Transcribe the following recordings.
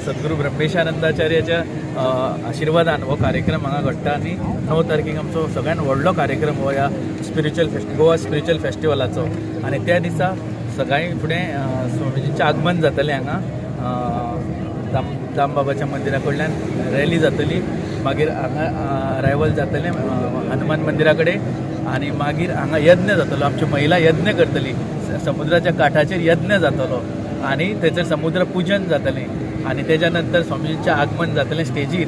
सद्गुरू ब्रह्मेशानंदाचार्याच्या आशिर्वादान हो कार्यक्रम हांगा घडटा आनी 9 तारखेक आमचो सगळ्यान व्हडलो कार्यक्रम हो ह्या गोवा स्पिरिच्युअल फेस्टिवलाचो आनी त्या दिसा सकाळीं फुडें स्वामीजींचें आगमन जातलें हांगा दामबाबाच्या मंदिरा कडल्यान रॅली जातली मागीर हांगा अरायवल जातलें हनुमान मंदिरा कडेन आनी मागीर हांगा यज्ञ जातलो आमच्यो महिला यज्ञ करतली समुद्राच्या काठाचेर यज्ञ जातलो आनी थंयसर समुद्र पुजन जातलें आनी तेच्या नंतर स्वामीजींचें आगमन जातलें स्टेजीर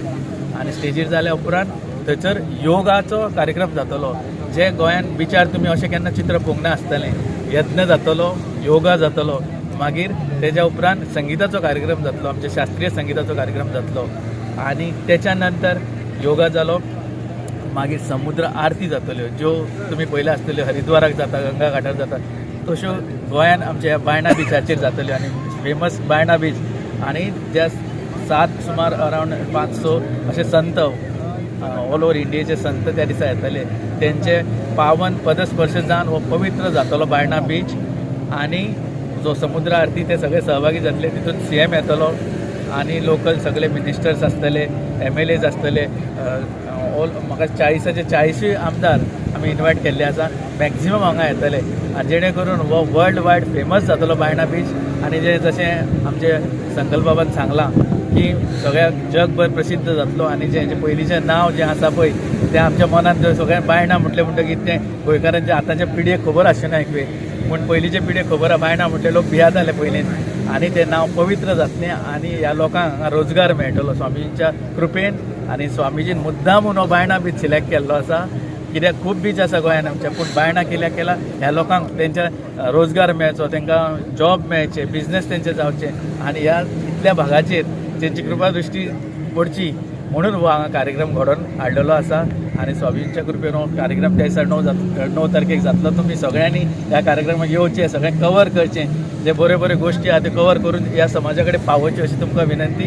आनी स्टेजीर जाल्या उपरांत थंयसर योगाचो कार्यक्रम जातलो जे गोंयान बिचार तुमी अशें केन्ना चित्र पळोवंक ना आसतलें यज्ञ जातलो योगा जातलो मागीर तेच्या उपरांत संगीताचो कार्यक्रम जातलो आमचे शास्त्रीय संगीताचो कार्यक्रम जातलो आनी तेच्या नंतर योगा जालो मागीर समुद्र आरती जातल्यो ज्यो तुमी पयल्या आसतल्यो हरिद्वाराक जाता गंगा घाटार जाता तश्यो गोंयान आमच्या बायणा बिचाचेर जातल्यो आनी फेमस बायणा बीच आनी ज्या 7 सुमार अरावंड 500 अशे संत ऑल ओवर इंडियेचे संत त्या दिसा येतले तेंचे पावन पदस्पर्श जावन हो पवित्र जातलो बायणा बीच आनी जो समुद्र आरती ते सगळे सहभागी जातले तितून CM येतलो आनी लोकल सगळे मिनिस्टर्स आसतले MLAs आसतले ऑल म्हाका 40चे 40 आमदार आमी इन्वायट केल्ले आसा मॅक्झिमम हांगा येतले आनी जेणे करून हो वर्ल्ड वायड फेमस जातलो बायणा बीच आनी जे जशें आमचे संकल्प बाबान सांगलां की सगळ्या जगभर प्रसिद्ध जातलो आनी जे पयलींचें नांव जें आसा पळय तें आमच्या मनांत सगळ्या बायणा म्हटलें म्हणटकीर तें गोंयकारांच्या आतांच्या पिडयेक खबर आसचें एकवे पूण पयलींचे पिडयेक खबर आहा बायणा म्हटले लोक भियाताले पयलीं आनी तें नांव पवित्र जातलें आनी ह्या लोकांक हांगा रोजगार मेळटलो स्वामीजींच्या कृपेन आनी स्वामीजीन मुद्दाम म्हणून हो बायणा बीच सिलेक्ट केल्लो आसा कित्याक खूब बीच आसा गोंयान आमच्या पूण बायणा कित्याक केला ह्या लोकांक तेंच्या रोजगार मेळचो तेंकां जॉब मेळचे बिझनेस तेंचे जावचे आनी ह्या इतल्या भागाचेर तेंची कृपा दृश्टी पडची म्हणून हो हांगा कार्यक्रम घडोवन हाडलेलो आसा आनी स्वामीजींच्या कृपेन हो कार्यक्रम त्या दिसा 9 तारखेक जातलो तुमी सगळ्यांनी ह्या कार्यक्रमाक येवचें सगळें कवर करचें जे बऱ्यो बऱ्यो गोश्टी आहा त्यो कवर करून ह्या समाजा कडेन पावोवच्यो अशी तुमकां विनंती